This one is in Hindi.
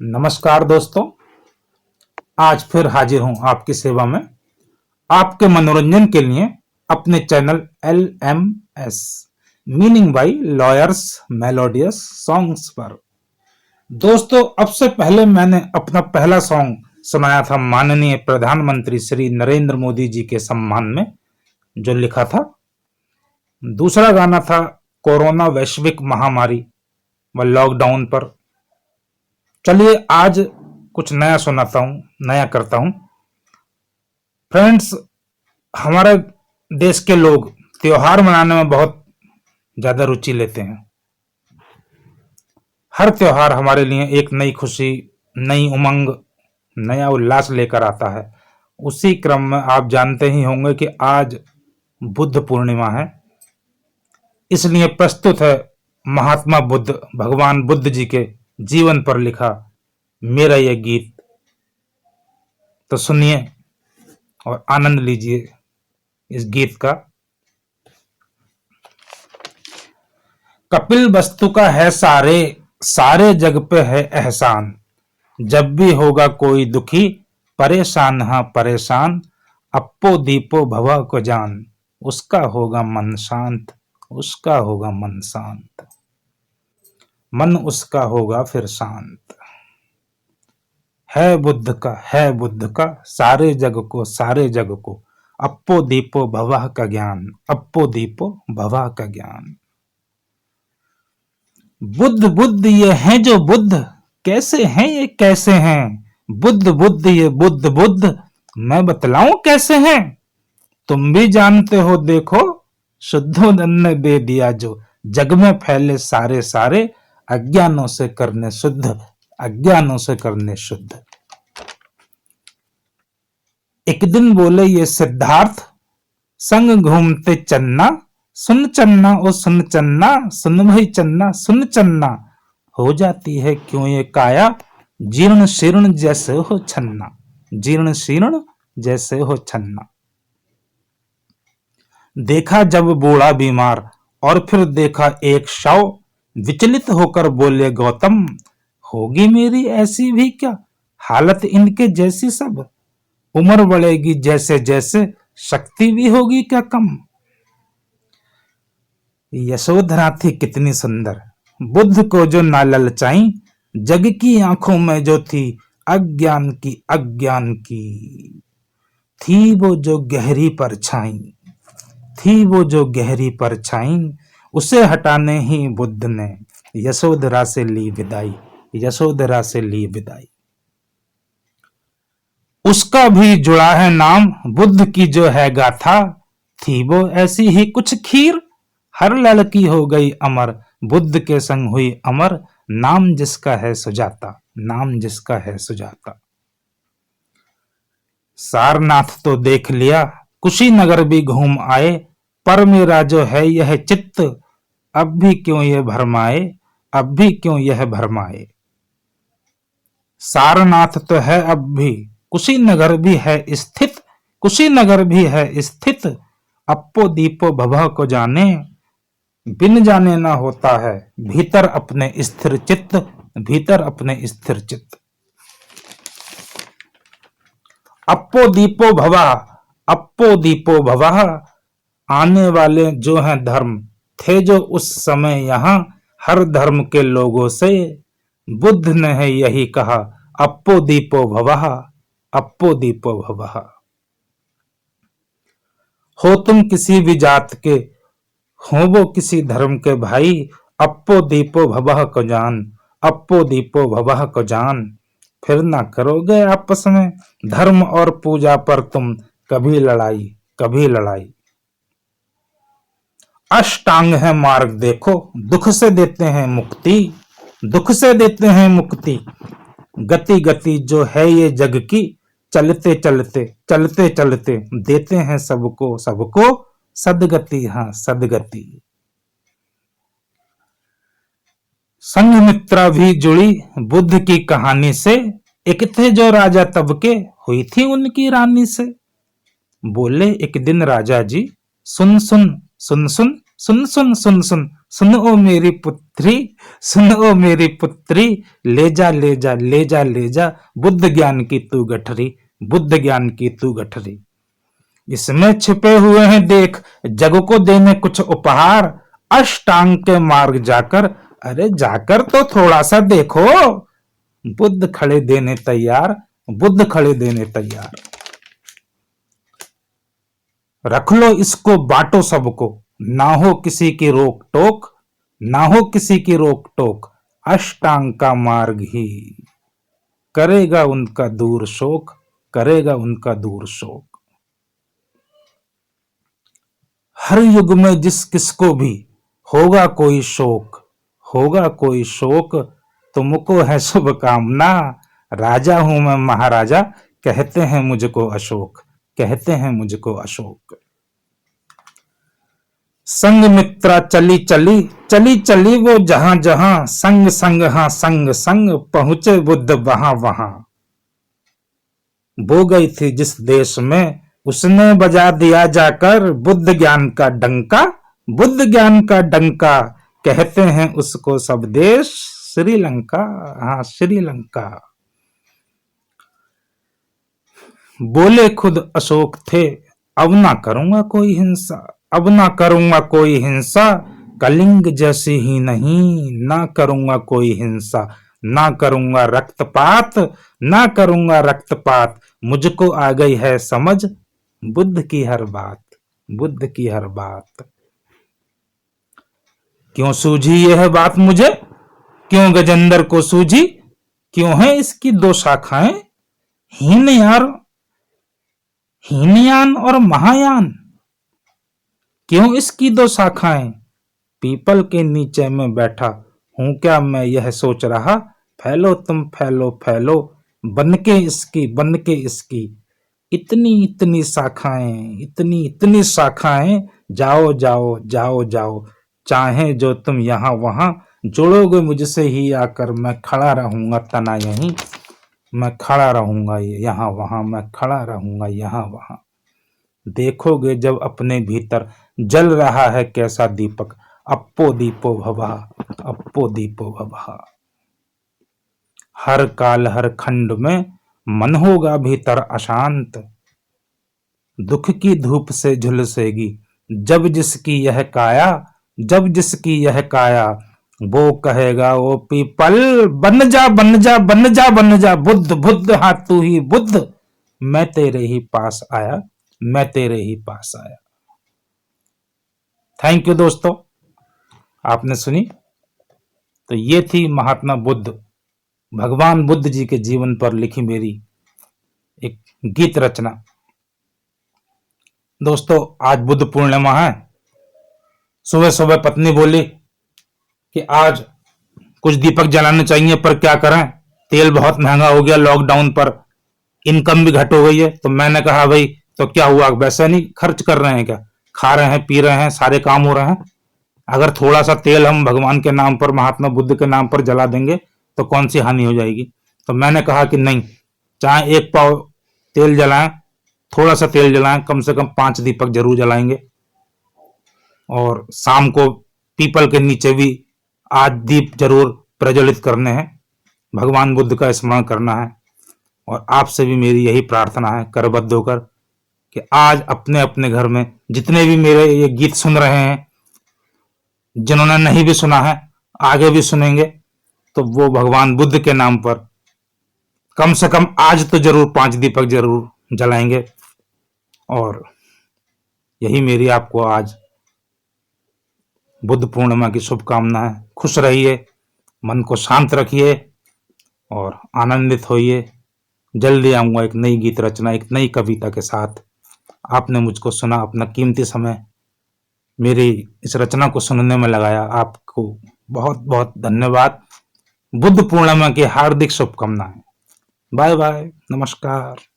नमस्कार दोस्तों, आज फिर हाजिर हूं आपकी सेवा में आपके मनोरंजन के लिए अपने channel LMS meaning by lawyers melodious songs पर। दोस्तों, अब से पहले मैंने अपना पहला सॉन्ग सुनाया था माननीय प्रधानमंत्री श्री नरेंद्र मोदी जी के सम्मान में, जो लिखा था। दूसरा गाना था कोरोना वैश्विक महामारी व लॉकडाउन पर। चलिए आज कुछ नया सुनाता हूं, नया करता हूं। फ्रेंड्स, हमारे देश के लोग त्योहार मनाने में बहुत ज्यादा रुचि लेते हैं। हर त्योहार हमारे लिए एक नई खुशी, नई उमंग, नया उल्लास लेकर आता है। उसी क्रम में आप जानते ही होंगे कि आज बुद्ध पूर्णिमा है, इसलिए प्रस्तुत है महात्मा बुद्ध, भगवान बुद्ध जी के जीवन पर लिखा मेरा यह गीत। तो सुनिए और आनंद लीजिए इस गीत का। कपिल वस्तु का है सारे सारे जग पे है एहसान, जब भी होगा कोई दुखी परेशान, हाँ परेशान, अप्पो दीपो भवा को जान, उसका होगा मन शांत, उसका होगा मन शांत, मन उसका होगा फिर शांत। है बुद्ध का सारे जग को, अप्पो दीपो भवा का ज्ञान, अप्पो दीपो भवा का ज्ञान। बुद्ध बुद्ध ये हैं जो बुद्ध, कैसे हैं ये कैसे हैं, बुद्ध बुद्ध ये बुद्ध बुद्ध, मैं बतलाऊं कैसे हैं। तुम भी जानते हो देखो, शुद्धोदन ने दे दिया जो, जग में फैले सारे सारे, अज्ञानों से करने शुद्ध, अज्ञानों से करने शुद्ध। एक दिन बोले ये सिद्धार्थ, संग घूमते चन्ना, सुन चन्ना ओ सुन चन्ना, सुन भाई चन्ना सुन चन्ना, हो जाती है क्यों ये काया, जीर्ण शीर्ण जैसे हो छन्ना, जीर्ण शीर्ण जैसे हो छन्ना। देखा जब बूढ़ा बीमार और फिर देखा एक शव, विचलित होकर बोले गौतम, होगी मेरी ऐसी भी क्या हालत इनके जैसी सब, उम्र बढ़ेगी जैसे जैसे शक्ति भी होगी क्या कम। यशोधरा थी कितनी सुंदर, बुद्ध को जो ना ललचाई, जग की आंखों में जो थी अज्ञान की थी वो जो गहरी परछाई, थी वो जो गहरी परछाई, उसे हटाने ही बुद्ध ने यशोधरा से ली विदाई, यशोधरा से ली विदाई। उसका भी जुड़ा है नाम, बुद्ध की जो है गाथा, थी वो ऐसी ही कुछ खीर, हर लड़की हो गई अमर, बुद्ध के संग हुई अमर, नाम जिसका है सुजाता, नाम जिसका है सुजाता। सारनाथ तो देख लिया, कुशीनगर भी घूम आए, पर मेरा जो है यह चित्त, अब भी क्यों यह भरमाए, अब भी क्यों यह भरमाए। सारनाथ तो है अब भी, कुशीनगर भी है स्थित, कुशीनगर भी है स्थित, अप्पो दीपो भवा को जाने, बिन जाने ना होता है, भीतर अपने स्थिर चित्त, भीतर अपने स्थिर चित्त। अप्पो दीपो भवा, अप्पो दीपो भवा, आने वाले जो हैं धर्म, थे जो उस समय यहां, हर धर्म के लोगों से बुद्ध ने है यही कहा, अप्पो दीपो भवः, अप्पो दीपो भवः। हो तुम किसी भी जात के, हो वो किसी धर्म के भाई, अप्पो दीपो भवः को जान, अप्पो दीपो भवः को जान, फिर ना करोगे आपस में धर्म और पूजा पर तुम कभी लड़ाई, कभी लड़ाई। अष्टांग है मार्ग देखो, दुख से देते हैं मुक्ति, दुख से देते हैं मुक्ति, गति गति जो है ये जग की, चलते चलते चलते चलते देते हैं सबको सबको सदगति, हाँ सदगति। संघमित्रा भी जुड़ी बुद्ध की कहानी से, एक थे जो राजा तब के, हुई थी उनकी रानी से। बोले एक दिन राजा जी, सुन सुन सुन सुन सुन सुन सुन सुन सुन ओ मेरी पुत्री, सुन ओ मेरी पुत्री, ले जा ले जा ले जा ले जा बुद्ध ज्ञान की तू गठरी, बुद्ध ज्ञान की तू गठरी। इसमें छिपे हुए हैं देख जग को देने कुछ उपहार, अष्टांग के मार्ग जाकर, अरे जाकर तो थोड़ा सा देखो, बुद्ध खड़े देने तैयार, बुद्ध खड़े देने तैयार। रख लो इसको बांटो सबको, ना हो किसी की रोक टोक, ना हो किसी की रोक टोक, अष्टांग का मार्ग ही करेगा उनका दूर शोक, करेगा उनका दूर शोक। हर युग में जिस किसको भी होगा कोई शोक, होगा कोई शोक, तुमको है शुभकामना, राजा हूं मैं महाराजा, कहते हैं मुझको अशोक, कहते हैं मुझको अशोक। संग मित्रा चली चली, चली चली वो जहां जहां, संग संग हाँ संग संग, पहुंचे बुद्ध वहां वहां। वो गई थी जिस देश में, उसने बजा दिया जाकर बुद्ध ज्ञान का डंका, बुद्ध ज्ञान का डंका, कहते हैं उसको सब देश श्रीलंका, हाँ श्रीलंका। बोले खुद अशोक थे, अब ना करूंगा कोई हिंसा, अब ना करूंगा कोई हिंसा, कलिंग जैसी ही नहीं, ना करूंगा कोई हिंसा, ना करूंगा रक्तपात, ना करूंगा रक्तपात, मुझको आ गई है समझ बुद्ध की हर बात, बुद्ध की हर बात। क्यों सूझी यह बात मुझे, क्यों गजेंद्र को सूझी, क्यों है इसकी दो शाखाएं, हीनयान और महायान, क्यों इसकी दो शाखाएं। पीपल के नीचे में बैठा हूं क्या मैं यह सोच रहा, फैलो तुम फैलो फैलो, बन के इसकी इतनी इतनी शाखाएं, इतनी इतनी शाखाएं, जाओ जाओ जाओ जाओ, चाहे जो तुम यहां वहां, जुड़ोगे मुझसे ही आकर, मैं खड़ा रहूंगा तना यहीं, मैं खड़ा रहूंगा यहां वहां, मैं खड़ा रहूंगा यहां वहां। देखोगे जब अपने भीतर जल रहा है कैसा दीपक, अप्पो दीपो भवा, अप्पो दीपो भवा। हर काल हर खंड में मन होगा भीतर अशांत, दुख की धूप से झुलसेगी जब जिसकी यह काया, जब जिसकी यह काया, वो कहेगा ओ पीपल बन जा बन जा बन जा बन जा, बुद्ध बुद्ध हाँ तू ही बुद्ध, मैं तेरे ही पास आया, मैं तेरे ही पास आया। थैंक यू दोस्तों, आपने सुनी तो ये थी महात्मा बुद्ध, भगवान बुद्ध जी के जीवन पर लिखी मेरी एक गीत रचना। दोस्तों आज बुद्ध पूर्णिमा है, सुबह सुबह पत्नी बोली कि आज कुछ दीपक जलाने चाहिए, पर क्या करें, तेल बहुत महंगा हो गया, लॉकडाउन पर इनकम भी घट हो गई है। तो मैंने कहा भाई तो क्या हुआ, वैसे नहीं खर्च कर रहे हैं क्या, खा रहे हैं पी रहे हैं, सारे काम हो रहे हैं, अगर थोड़ा सा तेल हम भगवान के नाम पर, महात्मा बुद्ध के नाम पर जला देंगे तो कौन सी हानि हो जाएगी। तो मैंने कहा कि नहीं, चाहे एक पाव तेल जलाएं, थोड़ा सा तेल जलाएं, कम से कम 5 दीपक जरूर जलाएंगे, और शाम को पीपल के नीचे भी आज दीप जरूर प्रज्वलित करने हैं, भगवान बुद्ध का स्मरण करना है। और आपसे भी मेरी यही प्रार्थना है करबद्ध होकर कि आज अपने अपने घर में जितने भी मेरे ये गीत सुन रहे हैं, जिन्होंने नहीं भी सुना है आगे भी सुनेंगे, तो वो भगवान बुद्ध के नाम पर कम से कम आज तो जरूर 5 दीपक जरूर जलाएंगे। और यही मेरी आपको आज बुद्ध पूर्णिमा की शुभकामना है। खुश रहिए, मन को शांत रखिए और आनंदित होइए। जल्दी आऊंगा एक नई गीत रचना, एक नई कविता के साथ। आपने मुझको सुना, अपना कीमती समय मेरी इस रचना को सुनने में लगाया, आपको बहुत बहुत धन्यवाद। बुद्ध पूर्णिमा की हार्दिक शुभकामनाएं। बाय बाय, नमस्कार।